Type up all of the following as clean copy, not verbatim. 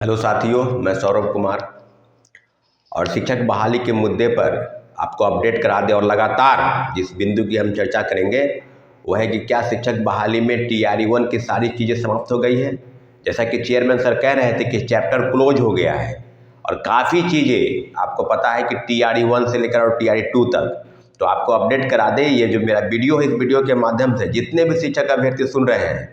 Hello साथियों, मैं सौरभ कुमार और शिक्षक बहाली के मुद्दे पर आपको अपडेट करा दें। और लगातार जिस बिंदु की हम चर्चा करेंगे वह है कि क्या शिक्षक बहाली में TRE-1 की सारी चीज़ें समाप्त हो गई हैं। जैसा कि चेयरमैन सर कह रहे थे कि चैप्टर क्लोज हो गया है और काफ़ी चीज़ें आपको पता है कि TRE-1 से लेकर और TRE-2 तक। तो आपको अपडेट करा दें, ये जो मेरा वीडियो है, इस वीडियो के माध्यम से जितने भी शिक्षक अभ्यर्थी सुन रहे हैं,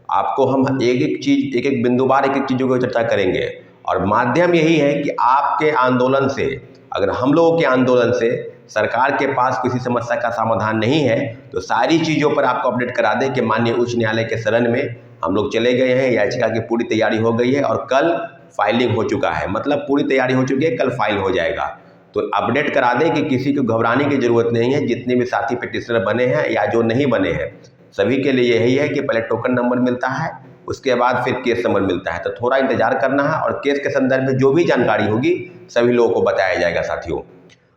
आपको हम एक एक चीज़, एक एक बिंदुवार, एक एक चीज़ों की चर्चा करेंगे। और माध्यम यही है कि आपके आंदोलन से, अगर हम लोगों के आंदोलन से सरकार के पास किसी समस्या का समाधान नहीं है, तो सारी चीज़ों पर आपको अपडेट करा दें कि माननीय उच्च न्यायालय के शरण में हम लोग चले गए हैं। याचिका की पूरी तैयारी हो गई है और कल फाइलिंग हो चुका है, मतलब पूरी तैयारी हो चुकी है, कल फाइल हो जाएगा। तो अपडेट करा दें कि किसी को घबराने की ज़रूरत नहीं है। जितने भी साथी पिटिशनर बने हैं या जो नहीं बने हैं, सभी के लिए यही है कि पहले टोकन नंबर मिलता है, उसके बाद फिर केस नंबर मिलता है। तो थोड़ा इंतजार करना है और केस के संदर्भ में जो भी जानकारी होगी सभी लोगों को बताया जाएगा। साथियों,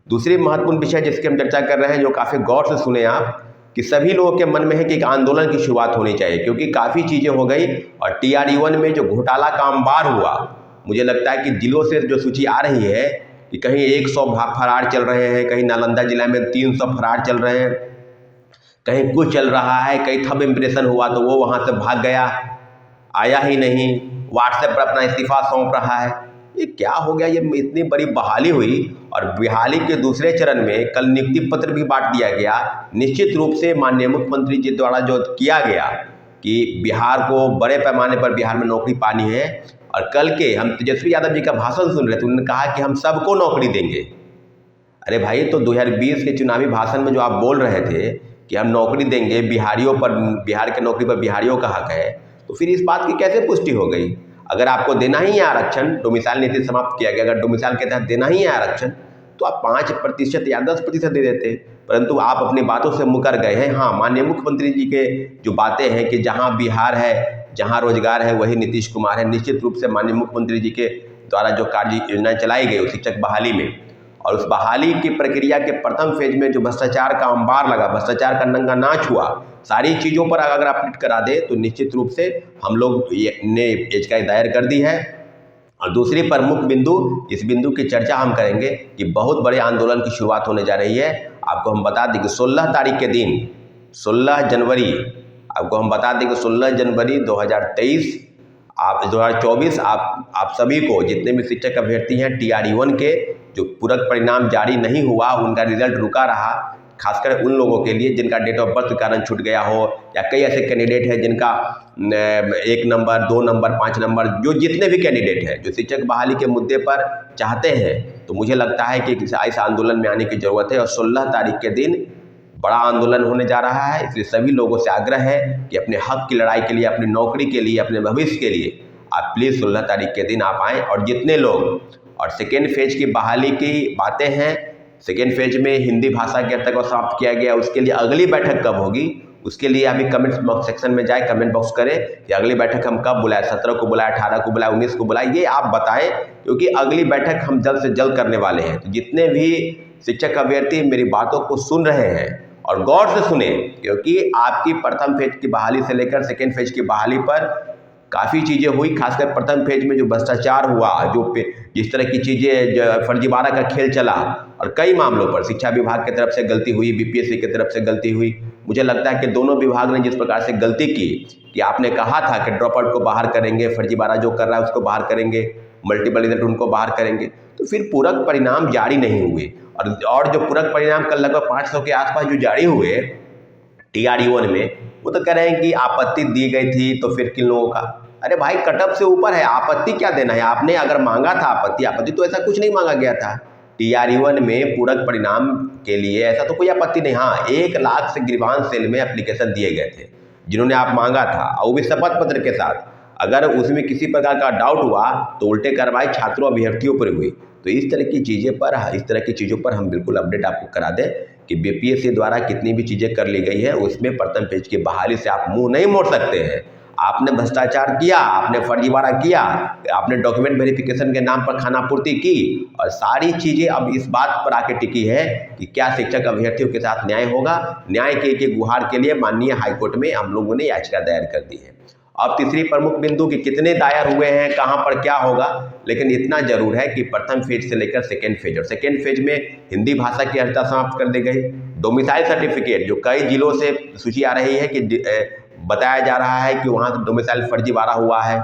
दूसरी महत्वपूर्ण विषय जिसकी हम चर्चा कर रहे हैं, जो काफ़ी गौर से सुने आप, कि सभी लोगों के मन में है कि एक आंदोलन की शुरुआत होनी चाहिए, क्योंकि काफ़ी चीज़ें हो गई। और TRE-1 में जो घोटाला का अंबार हुआ, मुझे लगता है कि जिलों से जो सूची आ रही है कि कहीं 100 फरार चल रहे हैं, कहीं नालंदा जिला में 300 फरार चल रहे हैं, कहीं कुछ चल रहा है, कहीं थंब इम्प्रेशन हुआ तो वो वहाँ से भाग गया, आया ही नहीं, व्हाट्सएप पर अपना इस्तीफा सौंप रहा है। ये क्या हो गया? ये इतनी बड़ी बहाली हुई और बहाली के दूसरे चरण में कल नियुक्ति पत्र भी बांट दिया गया। निश्चित रूप से माननीय मुख्यमंत्री जी द्वारा जो किया गया कि बिहार को बड़े पैमाने पर बिहार में नौकरी पानी है। और कल के हम तेजस्वी यादव जी का भाषण सुन रहे थे, उन्होंने कहा कि हम सबको नौकरी देंगे। अरे भाई, तो 2020 के चुनावी भाषण में जो आप बोल रहे थे कि हम नौकरी देंगे बिहारियों पर, बिहार के नौकरी पर बिहारियों का हक है, तो फिर इस बात की कैसे पुष्टि हो गई? अगर आपको देना ही है आरक्षण, डोमिसाइल नीति समाप्त किया गया, अगर डोमिसाइल के तहत देना ही है आरक्षण, तो आप 5% या 10% दे देते। परंतु आप अपनी बातों से मुकर गए हैं। हाँ, माननीय मुख्यमंत्री जी के जो बातें हैं कि जहाँ बिहार है, जहाँ रोजगार है, वही नीतीश कुमार है। निश्चित रूप से माननीय मुख्यमंत्री जी के द्वारा जो कार्य योजनाएं चलाई गई शिक्षक बहाली में, और उस बहाली की प्रक्रिया के प्रथम फेज में जो भ्रष्टाचार का अंबार लगा, भ्रष्टाचार का नंगा नाच हुआ, सारी चीज़ों पर अगर अपडेट करा दे तो निश्चित रूप से हम लोग ने याचिका दायर कर दी है। और दूसरी प्रमुख बिंदु, इस बिंदु की चर्चा हम करेंगे कि बहुत बड़े आंदोलन की शुरुआत होने जा रही है। आपको हम बता दें कि 16 तारीख के दिन, 16 जनवरी, आपको हम बता दें कि 16 जनवरी 2023 2024 आप सभी को, जितने भी शिक्षक अभ्यर्थी हैं, TRE-1 के जो पूरक परिणाम जारी नहीं हुआ, उनका रिजल्ट रुका रहा, खासकर उन लोगों के लिए जिनका डेट ऑफ बर्थ के कारण छूट गया हो, या कई ऐसे कैंडिडेट हैं जिनका 1 नंबर, 2 नंबर, 5 नंबर, जो जितने भी कैंडिडेट हैं जो शिक्षक बहाली के मुद्दे पर चाहते हैं, तो मुझे लगता है कि इस आंदोलन में आने की ज़रूरत है। और 16 तारीख के दिन बड़ा आंदोलन होने जा रहा है। इसलिए सभी लोगों से आग्रह है कि अपने हक की लड़ाई के लिए, अपनी नौकरी के लिए, अपने भविष्य के लिए आप प्लीज़ 16 तारीख के दिन आप आएँ। और जितने लोग, और सेकेंड फेज की बहाली की बातें हैं, सेकेंड फेज में हिंदी भाषा के अर्थ को समाप्त किया गया, उसके लिए अगली बैठक कब होगी, उसके लिए अभी कमेंट बॉक्स सेक्शन में जाए, कमेंट बॉक्स करें कि अगली बैठक हम कब बुलाएं, 17 को बुलाएं, 18 को बुलाएं, 19 को बुलाएं, ये आप बताएं, क्योंकि अगली बैठक हम जल्द से जल्द करने वाले हैं। तो जितने भी शिक्षक अभ्यर्थी मेरी बातों को सुन रहे हैं और गौर से सुने, क्योंकि आपकी प्रथम फेज की बहाली से लेकर सेकेंड फेज की बहाली पर काफ़ी चीज़ें हुई। खासकर प्रथम फेज में जो भ्रष्टाचार हुआ, जो जिस तरह की चीज़ें, फर्जीवाड़ा का खेल चला, और कई मामलों पर शिक्षा विभाग की तरफ से गलती हुई, BPSC की तरफ से गलती हुई। मुझे लगता है कि दोनों विभाग ने जिस प्रकार से गलती की कि आपने कहा था कि ड्रॉप आउट को बाहर करेंगे, फर्जीवाड़ा जो कर रहा है उसको बाहर करेंगे, मल्टीपल रिजल्ट उनको बाहर करेंगे, तो फिर पूरक परिणाम जारी नहीं हुए। और जो पूरक परिणाम कल लगभग 500 के आसपास जो जारी हुए TRE-1 में, वो तो कह रहे हैं कि आपत्ति दी गई थी, तो फिर किन लोगों का? अरे भाई, कटअप से ऊपर है, आपत्ति क्या देना है? आपने अगर मांगा था आपत्ति तो ऐसा कुछ नहीं मांगा गया था। TRE-1 में पूरक परिणाम के लिए ऐसा तो कोई आपत्ति नहीं। हाँ, 1 लाख से ग्रीवांस सेल में एप्लीकेशन दिए गए थे जिन्होंने आप मांगा था, और वो भी शपथ पत्र के साथ। अगर उसमें किसी प्रकार का डाउट हुआ तो उल्टे कार्रवाई छात्रों अभ्यर्थियों पर हुई। तो इस तरह की चीज़ों पर हम बिल्कुल अपडेट आपको करा दें कि BPSC द्वारा कितनी भी चीज़ें कर ली गई है, उसमें प्रथम पेज की बहाली से आप मुंह नहीं मोड़ सकते हैं। आपने भ्रष्टाचार किया, आपने फर्जीवाड़ा किया, आपने डॉक्यूमेंट वेरिफिकेशन के नाम पर खानापूर्ति की, और सारी चीज़ें अब इस बात पर आके टिकी है कि क्या शिक्षक अभ्यर्थियों के साथ न्याय होगा। न्याय के गुहार के लिए माननीय हाईकोर्ट में हम लोगों ने याचिका दायर कर दी है। अब तीसरी प्रमुख बिंदु कि कितने दायर हुए हैं, कहाँ पर क्या होगा, लेकिन इतना जरूर है कि प्रथम फेज से लेकर सेकेंड फेज, और सेकेंड फेज में हिंदी भाषा की अर्हता समाप्त कर दी गई। डोमिसाइल सर्टिफिकेट, जो कई जिलों से सूची आ रही है कि बताया जा रहा है कि वहाँ डोमिसाइल फर्जीवाड़ा हुआ है,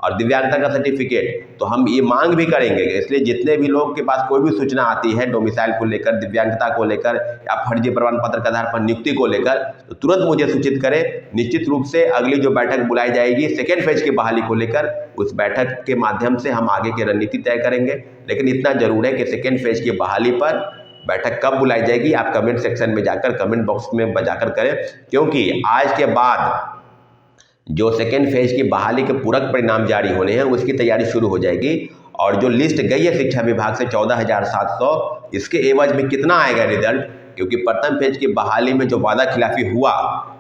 और दिव्यांगता का सर्टिफिकेट, तो हम ये मांग भी करेंगे। इसलिए जितने भी लोग के पास कोई भी सूचना आती है डोमिसाइल को लेकर, दिव्यांगता को लेकर या फर्जी प्रमाण पत्र के आधार पर नियुक्ति को लेकर, तो तुरंत मुझे सूचित करें। निश्चित रूप से अगली जो बैठक बुलाई जाएगी सेकेंड फेज की बहाली को लेकर, उस बैठक के माध्यम से हम आगे की रणनीति तय करेंगे। लेकिन इतना जरूर है कि सेकेंड फेज की बहाली पर बैठक कब बुलाई जाएगी आप कमेंट सेक्शन में जाकर, कमेंट बॉक्स में जाकर करें, क्योंकि आज के बाद जो सेकेंड फेज की बहाली के पूरक परिणाम जारी होने हैं उसकी तैयारी शुरू हो जाएगी। और जो लिस्ट गई है शिक्षा विभाग से 14,700, इसके एवज में कितना आएगा रिजल्ट, क्योंकि प्रथम फेज की बहाली में जो वादा खिलाफी हुआ,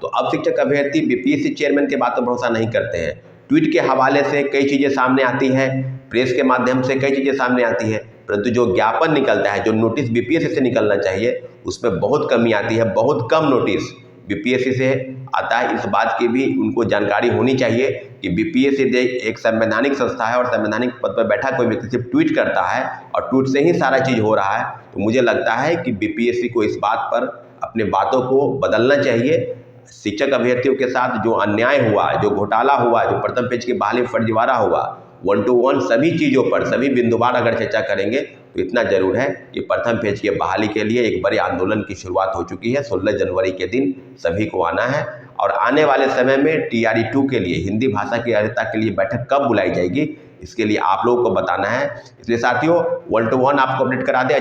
तो अब शिक्षक अभ्यर्थी बीपीएससी चेयरमैन की बात पर भरोसा नहीं करते हैं। ट्वीट के हवाले से कई चीज़ें सामने आती हैं, प्रेस के माध्यम से कई चीज़ें सामने आती हैं, परंतु जो ज्ञापन निकलता है, जो नोटिस बीपीएससी से निकलना चाहिए, उसमें बहुत कमी आती है। बहुत कम नोटिस बीपीएससी से आता है। इस बात की भी उनको जानकारी होनी चाहिए कि बीपीएससी एक संवैधानिक संस्था है, और संवैधानिक पद पर बैठा कोई व्यक्ति सिर्फ ट्वीट करता है और ट्वीट से ही सारा चीज़ हो रहा है। तो मुझे लगता है कि बीपीएससी को इस बात पर अपने बातों को बदलना चाहिए। शिक्षक अभ्यर्थियों के साथ जो अन्याय हुआ, जो घोटाला हुआ, जो प्रथम पेज की बहाली में फर्जीवाड़ा हुआ, 1 to 1 सभी चीज़ों पर, सभी बिंदुवार अगर चर्चा करेंगे तो इतना जरूर है कि प्रथम पेज की बहाली के लिए एक बड़े आंदोलन की शुरुआत हो चुकी है। 16 जनवरी के दिन सभी को आना है, और आने वाले समय में TRE 2 के लिए, हिंदी भाषा की अर्हता के लिए बैठक कब बुलाई जाएगी, इसके लिए आप लोगों को बताना है। इसलिए साथियों 1 to 1 आपको अपडेट करा दें।